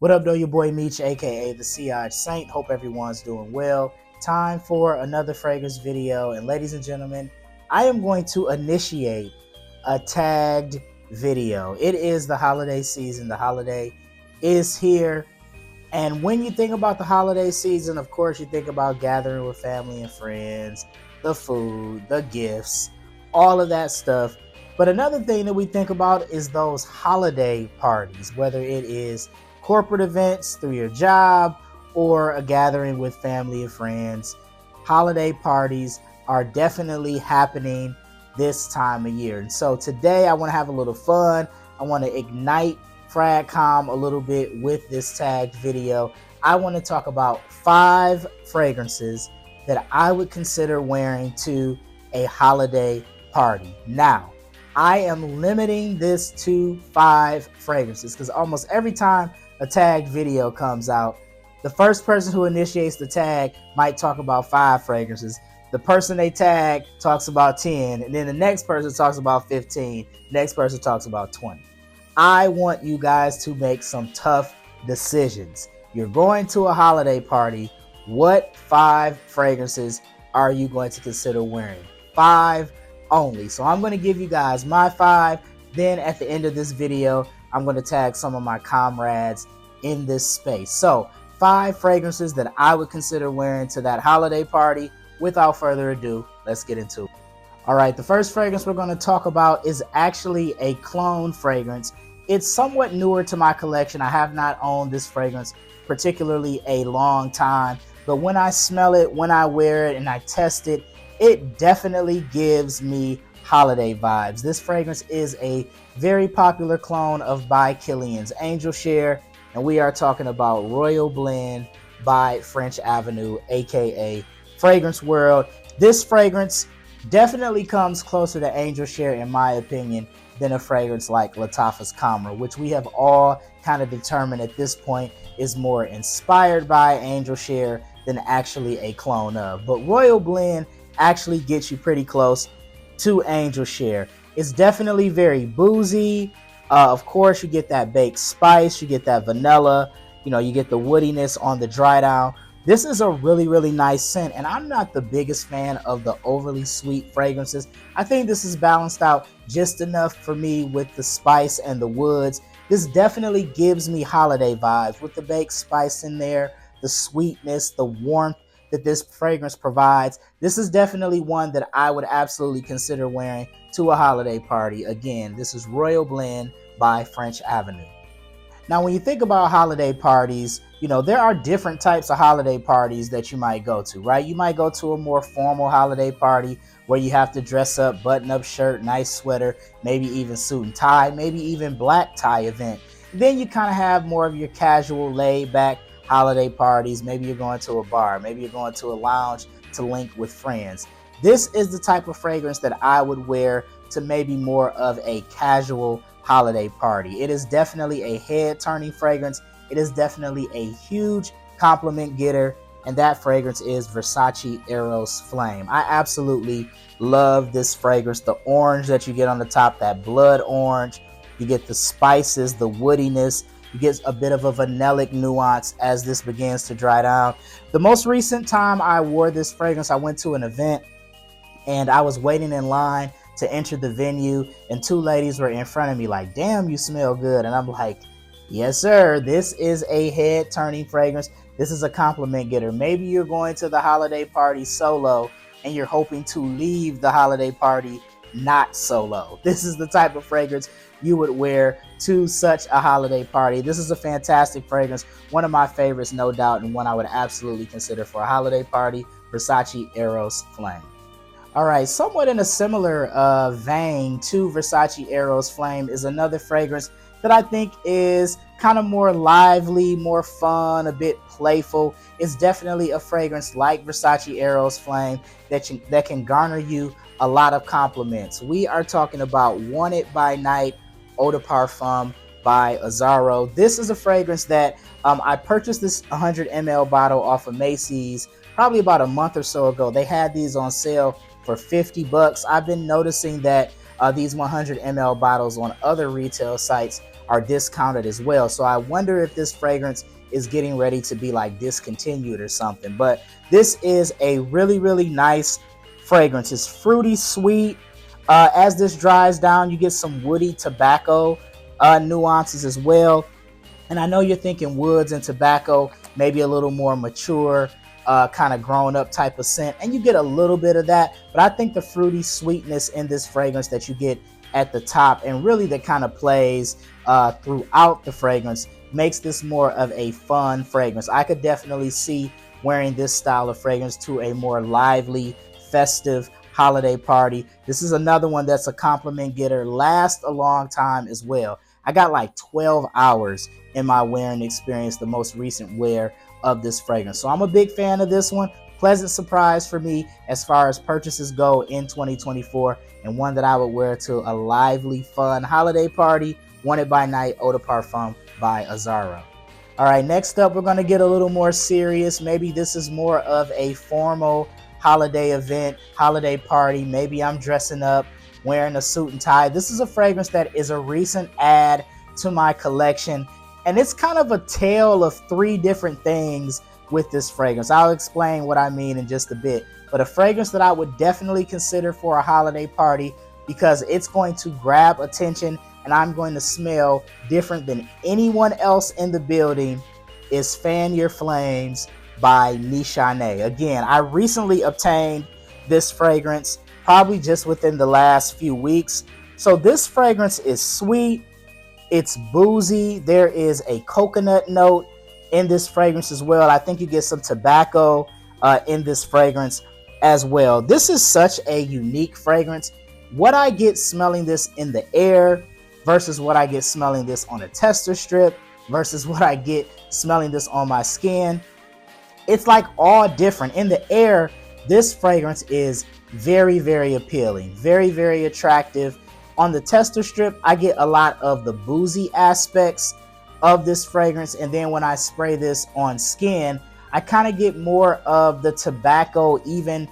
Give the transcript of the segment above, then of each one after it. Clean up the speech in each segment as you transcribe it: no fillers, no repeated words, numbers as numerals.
What up, though? Your boy Meech, aka the Siege Saint. Hope everyone's doing well. Time for another fragrance video, and ladies and gentlemen, I am going to initiate a tagged video. It is the holiday season. The holiday is here, and when you think about the holiday season, of course, you think about gathering with family and friends, the food, the gifts, all of that stuff. But another thing that we think about is those holiday parties, whether it is corporate events through your job or a gathering with family and friends. Holiday parties are definitely happening this time of year. And so today I want to have a little fun. I want to ignite FragCom a little bit with this tagged video. I want to talk about 5 fragrances that I would consider wearing to a holiday party. Now, I am limiting this to 5 fragrances because almost every time a tagged video comes out, the first person who initiates the tag might talk about 5 fragrances. The person they tag talks about 10, and then the next person talks about 15. Next person talks about 20. I want you guys to make some tough decisions. You're going to a holiday party. What 5 fragrances are you going to consider wearing? 5 only. So I'm going to give you guys my 5. Then at the end of this video, I'm going to tag some of my comrades in this space. So 5 fragrances that I would consider wearing to that holiday party. Without further ado, let's get into it. All right, the first fragrance we're going to talk about is actually a clone fragrance. It's somewhat newer to my collection. I have not owned this fragrance particularly a long time, but when I smell it, when I wear it, and I test it, it definitely gives me holiday vibes. This fragrance is a very popular clone of by Kilian's Angel Share, and we are talking about Royal Blend by French Avenue, aka Fragrance World. This fragrance definitely comes closer to Angel Share, in my opinion, than a fragrance like Lattafa's Camera, which we have all kind of determined at this point is more inspired by Angel Share than actually a clone of. But Royal Blend actually gets you pretty close to Angel Share. It's definitely very boozy. Of course, you get that baked spice, you get that vanilla, you get the woodiness on the dry down. This is a really, really nice scent, and I'm not the biggest fan of the overly sweet fragrances. I think this is balanced out just enough for me with the spice and the woods. This definitely gives me holiday vibes with the baked spice in there, the sweetness, the warmth that this fragrance provides. This is definitely one that I would absolutely consider wearing to a holiday party. Again, this is Royal Blend by French Avenue. Now, when you think about holiday parties, there are different types of holiday parties that you might go to, right? You might go to a more formal holiday party where you have to dress up, button-up shirt, nice sweater, maybe even suit and tie, maybe even black tie event. Then you kind of have more of your casual, laid-back holiday parties. Maybe you're going to a bar, maybe you're going to a lounge to link with friends. This is the type of fragrance that I would wear to maybe more of a casual holiday party. It is definitely a head-turning fragrance. It is definitely a huge compliment getter, and that fragrance is Versace Eros Flame. I absolutely love this fragrance. The orange that you get on the top, that blood orange, you get the spices, the woodiness, you get a bit of a vanillic nuance as this begins to dry down. The most recent time I wore this fragrance, I went to an event and I was waiting in line to enter the venue, and 2 ladies were in front of me like, "Damn, you smell good." And I'm like, yes sir, this is a head turning fragrance. This is a compliment getter. Maybe you're going to the holiday party solo and you're hoping to leave the holiday party not solo. This is the type of fragrance you would wear to such a holiday party. This is a fantastic fragrance, one of my favorites, no doubt, and one I would absolutely consider for a holiday party. Versace Eros Flame. All right, somewhat in a similar vein to Versace Eros Flame is another fragrance that I think is kind of more lively, more fun, a bit playful. It's definitely a fragrance like Versace Eros Flame that can garner you a lot of compliments. We are talking about Want It by Night Eau de Parfum by Azzaro. This is a fragrance that I purchased this 100 ml bottle off of Macy's probably about a month or so ago. They had these on sale for $50. I've been noticing that these 100 ml bottles on other retail sites are discounted as well. So I wonder if this fragrance is getting ready to be like discontinued or something. But this is a really, really nice fragrance. It's fruity, sweet. As this dries down, you get some woody tobacco nuances as well. And I know you're thinking woods and tobacco, maybe a little more mature, kind of grown up type of scent. And you get a little bit of that. But I think the fruity sweetness in this fragrance that you get at the top, and really that kind of plays throughout the fragrance, makes this more of a fun fragrance. I could definitely see wearing this style of fragrance to a more lively, festive holiday party. This is another one that's a compliment getter, lasts a long time as well. I got like 12 hours in my wearing experience, the most recent wear of this fragrance. So I'm a big fan of this one. Pleasant surprise for me as far as purchases go in 2024, and one that I would wear to a lively, fun holiday party. Wanted by Night Eau de Parfum by Azzaro. All right, next up, we're going to get a little more serious. Maybe this is more of a formal holiday event, holiday party. Maybe I'm dressing up, wearing a suit and tie. This is a fragrance that is a recent add to my collection, and it's kind of a tale of three different things with this fragrance. I'll explain what I mean in just a bit, but a fragrance that I would definitely consider for a holiday party because it's going to grab attention and I'm going to smell different than anyone else in the building is Fan Your Flames by Nishane. Again, I recently obtained this fragrance probably just within the last few weeks. So this fragrance is sweet, it's boozy, there is a coconut note in this fragrance as well. I think you get some tobacco in this fragrance as well. This is such a unique fragrance. What I get smelling this in the air versus what I get smelling this on a tester strip versus what I get smelling this on my skin, it's like all different. In the air, this fragrance is very, very appealing, very, very attractive. On the tester strip, I get a lot of the boozy aspects of this fragrance, and then when I spray this on skin, I kind of get more of the tobacco, even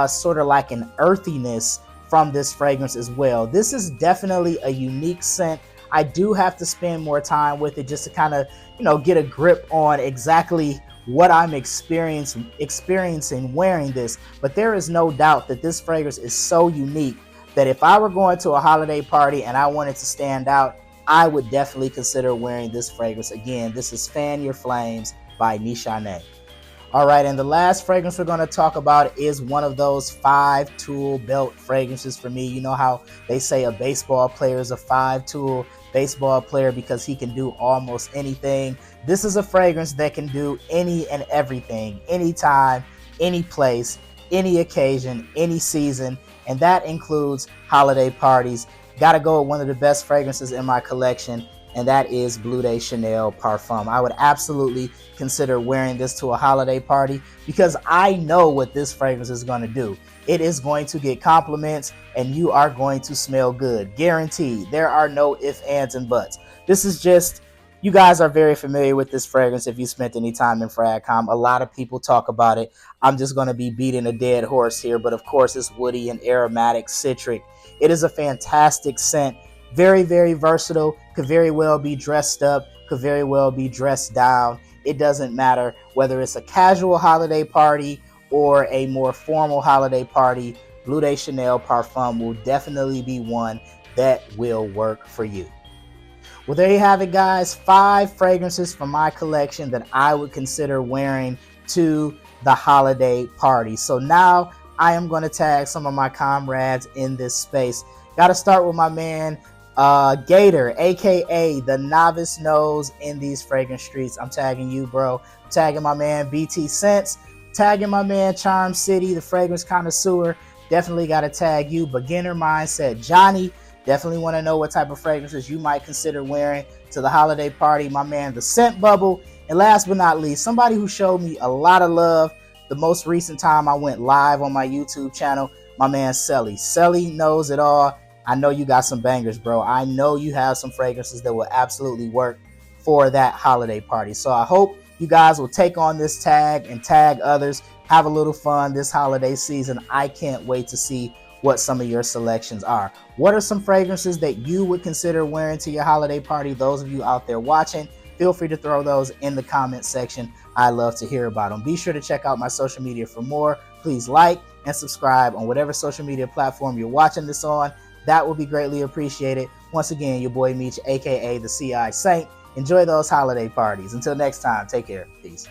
sort of like an earthiness from this fragrance as well. This is definitely a unique scent. I do have to spend more time with it just to kind of, get a grip on exactly what I'm experiencing wearing this. But there is no doubt that this fragrance is so unique that if I were going to a holiday party and I wanted to stand out, I would definitely consider wearing this fragrance. Again, this is Fan Your Flames by Nishane. All right, and the last fragrance we're going to talk about is one of those 5-tool belt fragrances for me. You know how they say a baseball player is a 5-tool baseball player because he can do almost anything. This is a fragrance that can do any and everything, anytime, any place, any occasion, any season, and that includes holiday parties. Got to go with one of the best fragrances in my collection, and that is Bleu de Chanel Parfum. I would absolutely consider wearing this to a holiday party because I know what this fragrance is going to do. It is going to get compliments and you are going to smell good. Guaranteed. There are no ifs, ands, and buts. This is just, you guys are very familiar with this fragrance if you spent any time in Fragcom. A lot of people talk about it. I'm just going to be beating a dead horse here, but of course it's woody and aromatic, citric. It is a fantastic scent. Very, very versatile, could very well be dressed up, could very well be dressed down. It doesn't matter whether it's a casual holiday party or a more formal holiday party. Bleu de Chanel Parfum will definitely be one that will work for you. Well, there you have it, guys. 5 fragrances from my collection that I would consider wearing to the holiday party. So now I am going to tag some of my comrades in this space. Got to start with my man, Gator, aka the novice nose in these fragrance streets. I'm tagging you, bro. I'm tagging my man BT Scents, tagging my man Charm City, the fragrance connoisseur. Definitely got to tag you. Beginner Mindset Johnny. Definitely want to know what type of fragrances you might consider wearing to the holiday party. My man, the Scent Bubble. And last but not least, somebody who showed me a lot of love the most recent time I went live on my YouTube channel, my man Selly. Selly knows it all. I know you got some bangers, bro. I know you have some fragrances that will absolutely work for that holiday party. So I hope you guys will take on this tag and tag others. Have a little fun this holiday season. I can't wait to see what some of your selections are. What are some fragrances that you would consider wearing to your holiday party? Those of you out there watching, feel free to throw those in the comment section. I love to hear about them. Be sure to check out my social media for more. Please like and subscribe on whatever social media platform you're watching this on. That will be greatly appreciated. Once again, your boy Meech, aka the CI Saint. Enjoy those holiday parties. Until next time, take care. Peace.